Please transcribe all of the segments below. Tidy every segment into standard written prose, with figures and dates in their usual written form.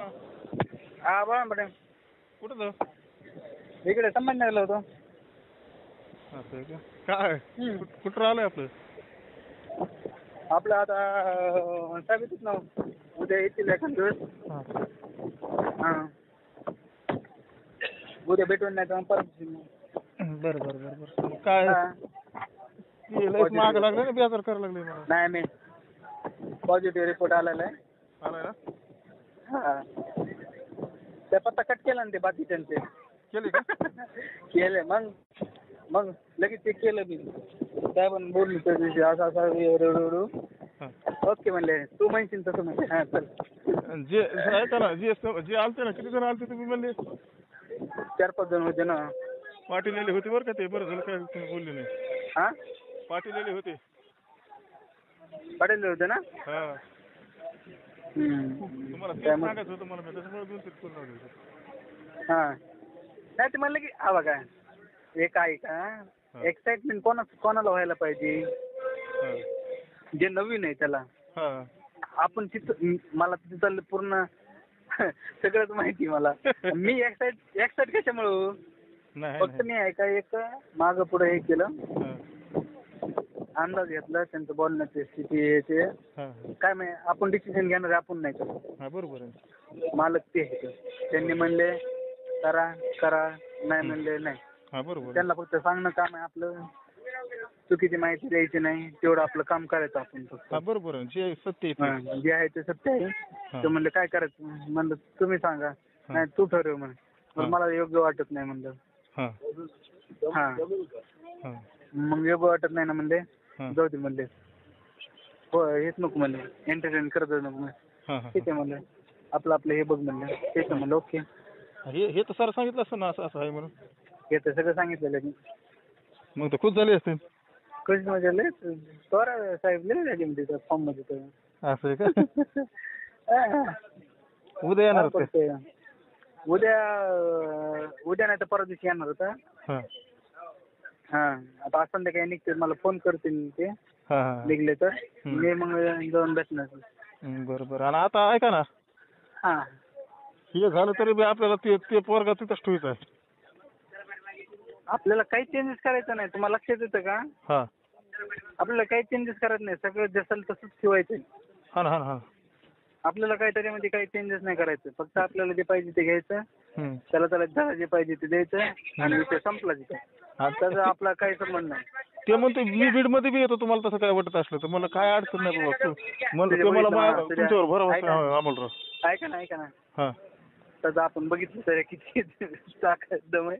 ना. हा बोला मॅडम. कुठं जाऊ? इकडे संभाजीनगरला होतो. असं आहे का? काय कुठं राहिलंय आपलं? आपलं आता साहेबच ना उद्या येतील एखाद दिवस. हां उद्या भेटून नाही तर मग परत येईल. बरं बरं बरं बरं. मग काय लयच मागं लागलं ना, बेजार करायला लागले मला. नाही मी पॉझिटिव्ह रिपोर्ट आलेला आहे. आलाय ना? हां त्या पत्ता कट केला ना ते बाकीच्यांचे. केली का? केले मग लगेच ते केलं मी. काय पण बोलली त्या दिवशी असं रडू ओके म्हणले तू म्हणशील तसं म्हणले. हां चल. जे ऐका ना, जे आलते ना, किती जण आलते तुम्ही म्हणले? 4-5 जण होते ना. पाटील होते बरं का ते. बरं झालं काय तुम्ही बोलले नाही. हां पाटील होते. पाटील होते ना. हां तुम्हाला ते सांगायचं होतं मला, मी त्याच्यामुळे 2-3 फोन लावले होते. हां नाही ते म्हणलं की हा बघा एक आहे का एक्साइटमेंट कोणाला व्हायला पाहिजे. जे नवीन आहे त्याला. आपण तिथं मला तिथं पूर्ण सगळंच माहिती मला. मी एक्साइट कशामुळे फक्त मी आहे का एक मागं पुढे हे केलं, अंदाज घेतला त्यांचं बोलण्याची स्थिती ते काय माहिती. आपण डिसिजन घेणार आपण नाही करत. बरोबर आहे. मालक ते आहे. त्यांनी म्हणले करा नाही म्हणले नाही. बरोबर. त्यांना फक्त सांगणं काम आहे आपलं. चुकीची माहिती द्यायची नाही, तेवढं आपलं काम करायचं आपण फक्त. बरोबर आहे. जे सत्य आहे जे आहे ते सत्य आहे. ते म्हणले काय करायचं म्हणलं तुम्ही सांगा. नाही तू ठरव म्हणे. मला योग्य वाटत नाही म्हणलं. हां मग योग्य वाटत नाही ना म्हणले जाऊ दे म्हणले. हो हेच नको म्हणले, एंटरटेन करत नको म्हणले. ठीक आहे म्हणलं आपलं हे बघ म्हणलं. ठीक आहे म्हणलं ओके. हे तर सर सांगितलं असतं ना असं आहे म्हणून. हे तर सगळं सांगितलेलं मी. मग तर खुश झाले असते. कशी मजा लय तोरा साहेब लय झाली म्हणजे त्या फॉर्म मध्ये तर. असं आहे का? उद्या येणार होते. उद्या नाही तर परवा दिवशी येणार होता. हां आता आज संध्याकाळी निघते मला फोन करतील ते निघले तर मी मग जाऊन भेटणार. बरोबर. आणि आता ऐका ना, हां हे झालं तरी बी आपल्याला ते पोरगा तिथंच ठेवायचं आहे. आपल्याला काही चेंजेस करायचं नाही. तुम्हाला लक्षात येतं का? आपल्याला काही चेंजेस करायचं नाही. सगळं जसं तसंच ठेवायचं. हा आपल्याला काहीतरी मध्ये काही चेंजेस नाही करायचं. फक्त आपल्याला जे पाहिजे ते घ्यायचं. त्याला जे पाहिजे ते द्यायचं आणि विषय संपला तिथे. त्याचं आपला काही संबंध नाही. ते म्हणतो मी बीडमध्ये बी येतो तुम्हाला तसं काय वाटत असलं तर. मला काय अडचण नाही बाबा. तुमच्यावर भरोसा अमोलराव. ऐका ना त्याचं आपण बघितलं तर किती ताकद दम आहे.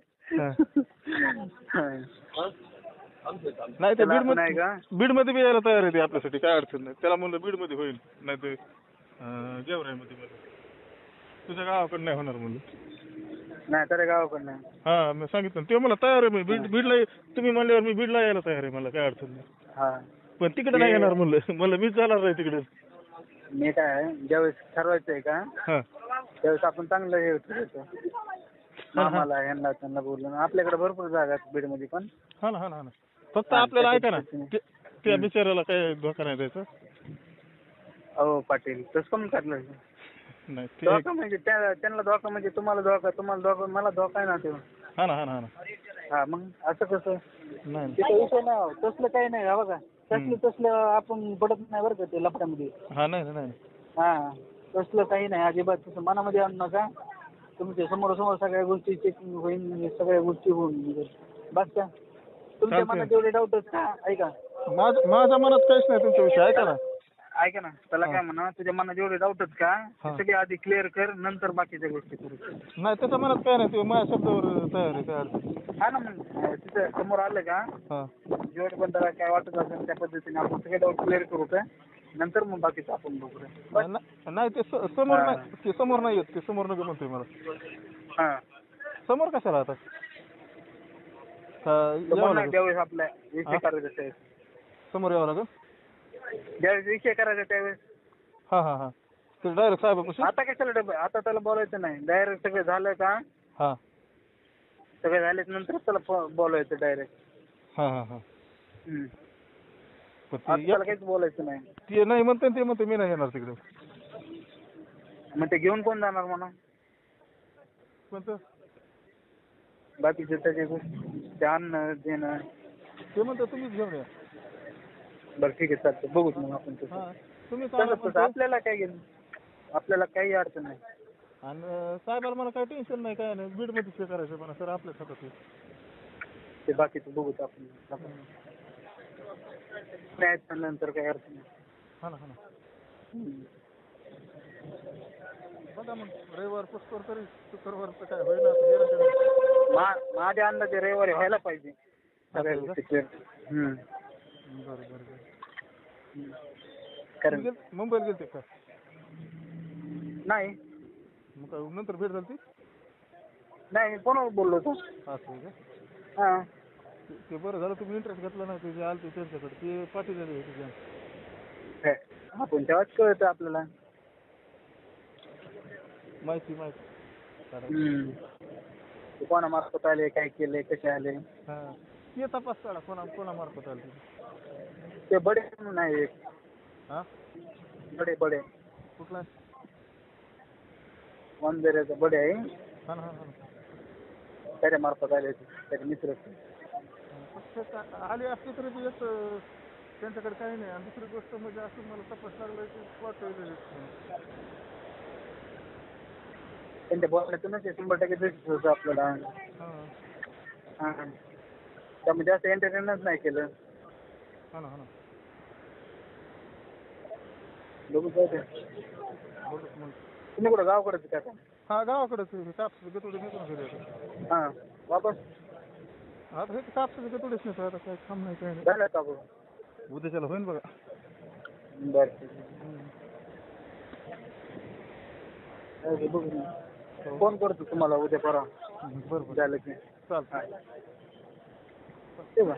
नाही ते बीडमध्ये बी यायला तयार आहे आपल्यासाठी. काय अडचण नाही. त्याला म्हणलं बीडमध्ये होईल नाही तर गेवराईमध्ये. तुझ्या गावाकडं नाही होणार म्हणलं. नाही तर गावाकडं नाही. मी सांगितलं ते मला तयार आहे. मी बीडला तुम्ही म्हणल्यावर मी बीडला यायला तयार आहे. मला काय अडचण नाही. पण तिकडे नाही येणार म्हणलं मीच जाणार नाही तिकडे. मी काय ज्यावेळेस ठरवायचंय का त्यावेळेस आपण चांगलं हे ठरवायचं. मामाला यांना त्यांना बोलून आपल्याकडे भरपूर जागा आहेत बीडमध्ये पण. हा फक्त आपल्याला ऐका ना त्या बिचाराला काही धोका नाही द्यायचा. हो पाटील तसं पण काढलं नाही. धोका म्हणजे त्यांना धोका म्हणजे तुम्हाला धोका मला धोका आहे ना ते. हा मग असं कसं नाही विषय नाही. तसलं काही नाही. हा बघा तसलं आपण पडत नाही बरं का ते लफड्यामध्ये. नाही हा तसलं काही नाही अजिबात. तसं मनामध्ये आणू नका. तुमच्या समोर सगळ्या गोष्टी चेकिंग होईल. सगळ्या गोष्टी होऊन बस का तुमच्या मनात जेवढे डाऊटच का ऐका माझ्या मनात काहीच नाही तुमच्याविषयी. ऐका ना त्याला काय म्हणा तुझ्या मनात जेवढे डाऊटच का सगळे आधी क्लिअर कर नंतर बाकीच्या गोष्टी करू. नाही त्याच्या मनात काय नाही. ते माझ्या शब्दावर तयार आहे. काय अडचण हा ना मग तिथं समोर आलं का जेवढे पण त्याला काय वाटत असेल त्या पद्धतीने आपण सगळे डाऊट क्लिअर करू का नंतर मग बाकीचं आपण बघू. नाही ते समोर नाही. ते समोर नाही येत. ते समोर नको म्हणतोय मला. समोर कशाला आता ज्यावेळेस आपल्या विषय करायचा त्यावेळेस समोर यावं लागेल. ज्यावेळेस विषय करायचा त्यावेळेस ते डायरेक्ट साहेब आता कशाला आता त्याला बोलायचं नाही. डायरेक्ट सगळं झालं का सगळं झाल्याच्या नंतर त्याला बोलायचं डायरेक्ट. त्याला काहीच बोलायचं नाही. ते नाही म्हणते ते म्हणते मी नाही येणार तिकडे. मग ते घेऊन कोण जाणार म्हणा कोणतं बाकीचे त्याचे गोष्टी ते आणणं देणं. ते म्हणतो तुम्हीच घेऊन या. बरं ठीक आहे चालतं बघूच मग आपण तसं. हां तुम्ही तसं आपल्याला काय घेणं आपल्याला काही अडचण नाही. आणि साहेबाला मला काही टेन्शन नाही काय नाही बीडमध्येच हे करायचं म्हणा सर आपल्याच हातात आहे. ते बाकीचं बघूच आपण. नाही नंतर काही अडचण नाही. हा ना बघा मग रविवार पुष्कर तरी शुक्रवारचं काय होईल माझ्या अंदाजे रविवारी व्हायला पाहिजे सगळ्या गोष्टी क्लिअर. बरं कारण मुंबईला गेलते का नाही मग काय नंतर भेट झाली नाही मी फोनवर बोललो होतो. असं आहे का हां ते बरं झालं तुम्ही इंटरेस्ट घेतला नाही ते जे आलते त्यांच्याकडे ते पाठी झाले होते आपण तेव्हाच कळतं आपल्याला माहिती ते कोणामार्फत आले काय केले कसे आले. हां ते तपास काढा कोणामार्फत आले ते बडे म्हणून आहे एक. हां बडे कुठला वनबेऱ्याचा बडे आहे. हा त्याच्या मार्फत आले होते त्याचे मित्र. आले असते तरी ते एक त्यांच्याकडे काही नाही आणि दुसरी गोष्ट म्हणजे असं मला तपास लागला की वाटलं त्यांच्या बोलण्यातूनच 100% दिसत होतं आपल्याला. हां त्यामुळे जास्त एंटरटेनच नाही केलं. हा ना बघू जाऊ तुम्ही कुठं गावाकडेच का? हा गावाकडेच कापस गतोडे निघून हां वापस आता हे कापस गतोडेच नाही आता काय काम नाही काय नाही झालं का बघ उद्याच्याला होईन बघा. बरं बघू फोन करतो तुम्हाला उद्या परवा बरं झालं की चालतं ते बघा.